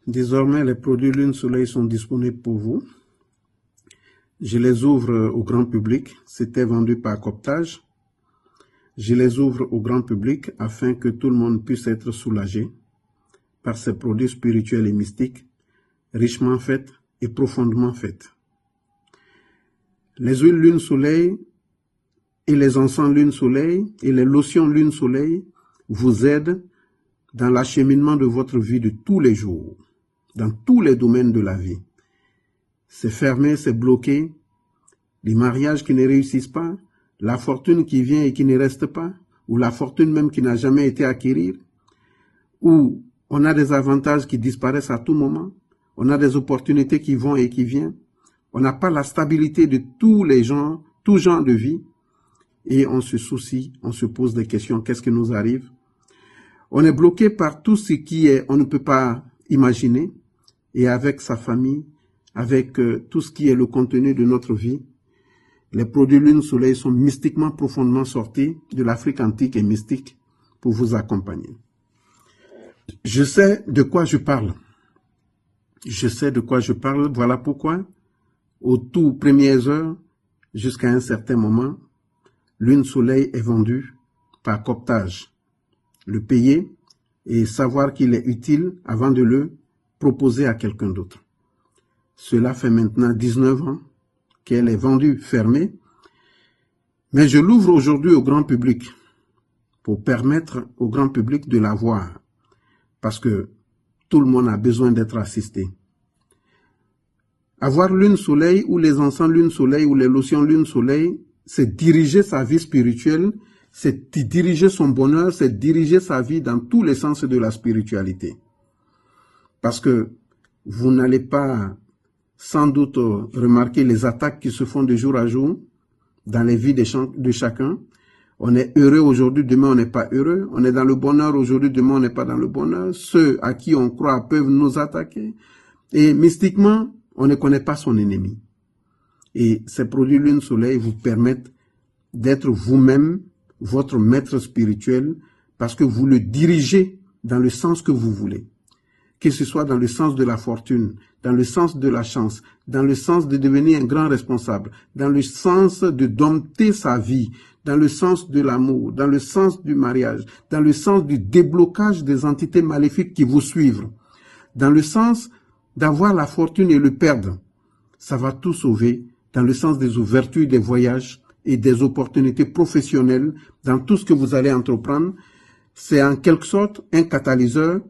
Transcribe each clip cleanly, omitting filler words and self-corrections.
Désormais, les produits Lune Soleil sont disponibles pour vous. Je les ouvre au grand public. C'était vendu par cooptage. Je les ouvre au grand public afin que tout le monde puisse être soulagé par ces produits spirituels et mystiques, richement faits et profondément faits. Les huiles Lune Soleil et les encens Lune Soleil et les lotions Lune Soleil vous aident dans l'acheminement de votre vie de tous les jours, dans tous les domaines de la vie. C'est fermé, c'est bloqué, les mariages qui ne réussissent pas, la fortune qui vient et qui ne reste pas, ou la fortune même qui n'a jamais été acquérie, ou on a des avantages qui disparaissent à tout moment, on a des opportunités qui vont et qui viennent, on n'a pas la stabilité de tous les gens, tout genre de vie, et on se soucie, on se pose des questions, qu'est-ce qui nous arrive? On est bloqué par tout ce qui est, on ne peut pas imaginer, et avec sa famille, avec tout ce qui est le contenu de notre vie, les produits Lune Soleil sont mystiquement profondément sortis de l'Afrique antique et mystique pour vous accompagner. Je sais de quoi je parle. Je sais de quoi je parle. Voilà pourquoi, aux tout premières heures, jusqu'à un certain moment, Lune Soleil est vendu par cooptage. Le payer et savoir qu'il est utile avant de le proposer à quelqu'un d'autre. Cela fait maintenant 19 ans qu'elle est vendue fermée, mais je l'ouvre aujourd'hui au grand public pour permettre au grand public de la voir, parce que tout le monde a besoin d'être assisté. Avoir Lune Soleil ou les encens Lune Soleil ou les lotions Lune Soleil, c'est diriger sa vie spirituelle, c'est diriger son bonheur, c'est diriger sa vie dans tous les sens de la spiritualité. Parce que vous n'allez pas sans doute remarquer les attaques qui se font de jour à jour dans les vies de chacun. On est heureux aujourd'hui, demain on n'est pas heureux. On est dans le bonheur aujourd'hui, demain on n'est pas dans le bonheur. Ceux à qui on croit peuvent nous attaquer. Et mystiquement, on ne connaît pas son ennemi. Et ces produits Lune Soleil vous permettent d'être vous-même votre maître spirituel parce que vous le dirigez dans le sens que vous voulez. Que ce soit dans le sens de la fortune, dans le sens de la chance, dans le sens de devenir un grand responsable, dans le sens de dompter sa vie, dans le sens de l'amour, dans le sens du mariage, dans le sens du déblocage des entités maléfiques qui vous suivent, dans le sens d'avoir la fortune et le perdre. Ça va tout sauver dans le sens des ouvertures des voyages et des opportunités professionnelles dans tout ce que vous allez entreprendre. C'est en quelque sorte un catalyseur,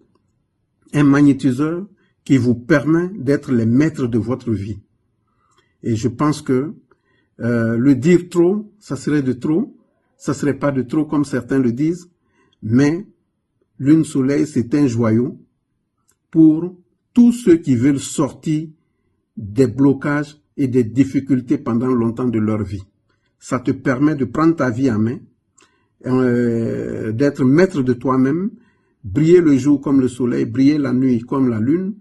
un magnétiseur qui vous permet d'être les maîtres de votre vie. Et je pense que le dire trop, ça serait de trop. Ça serait pas de trop comme certains le disent. Mais Lune Soleil, c'est un joyau pour tous ceux qui veulent sortir des blocages et des difficultés pendant longtemps de leur vie. Ça te permet de prendre ta vie en main, d'être maître de toi-même, briller le jour comme le soleil, briller la nuit comme la lune.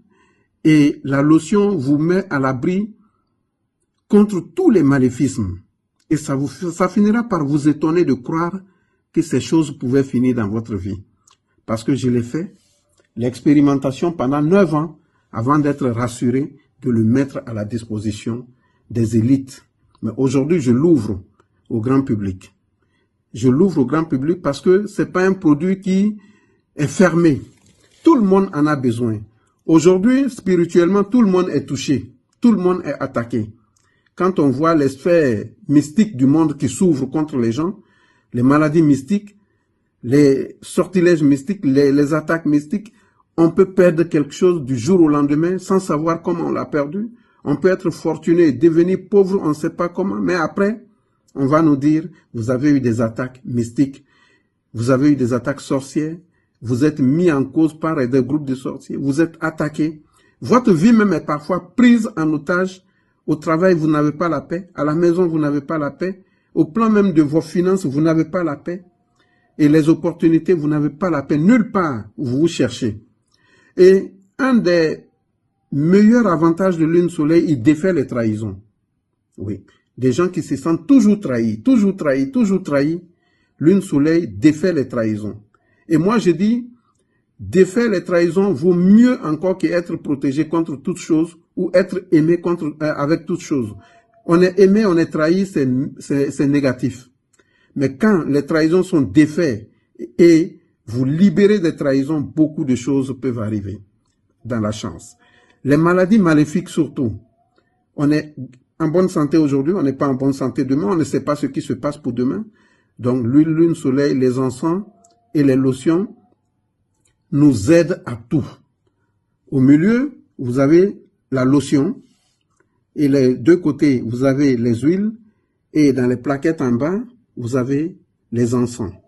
Et la lotion vous met à l'abri contre tous les maléfismes. Et ça finira par vous étonner de croire que ces choses pouvaient finir dans votre vie. Parce que je l'ai fait, l'expérimentation pendant 9 ans, avant d'être rassuré de le mettre à la disposition des élites. Mais aujourd'hui, je l'ouvre au grand public. Je l'ouvre au grand public parce que c'est pas un produit qui est fermé. Tout le monde en a besoin. Aujourd'hui, spirituellement, tout le monde est touché. Tout le monde est attaqué. Quand on voit les sphères mystiques du monde qui s'ouvrent contre les gens, les maladies mystiques, les sortilèges mystiques, les attaques mystiques, on peut perdre quelque chose du jour au lendemain sans savoir comment on l'a perdu. On peut être fortuné, devenir pauvre, on ne sait pas comment, mais après, on va nous dire, vous avez eu des attaques mystiques, vous avez eu des attaques sorcières, vous êtes mis en cause par des groupes de sorciers, vous êtes attaqué. Votre vie même est parfois prise en otage. Au travail, vous n'avez pas la paix. À la maison, vous n'avez pas la paix. Au plan même de vos finances, vous n'avez pas la paix. Et les opportunités, vous n'avez pas la paix. Nulle part où vous vous cherchez. Et un des meilleurs avantages de Lune Soleil, il défait les trahisons. Oui. Des gens qui se sentent toujours trahis, toujours trahis, toujours trahis. Lune Soleil défait les trahisons. Et moi, je dis, Défaire les trahisons vaut mieux encore qu'être protégé contre toute chose ou être aimé avec toute chose. On est aimé, on est trahi, c'est négatif. Mais quand les trahisons sont défaites et vous libérez des trahisons, beaucoup de choses peuvent arriver dans la chance. Les maladies maléfiques surtout. On est en bonne santé aujourd'hui, on n'est pas en bonne santé demain, on ne sait pas ce qui se passe pour demain. Donc l'huile, lune, soleil, les encens et les lotions nous aident à tout. Au milieu, vous avez la lotion et les deux côtés, vous avez les huiles et dans les plaquettes en bas, vous avez les encens.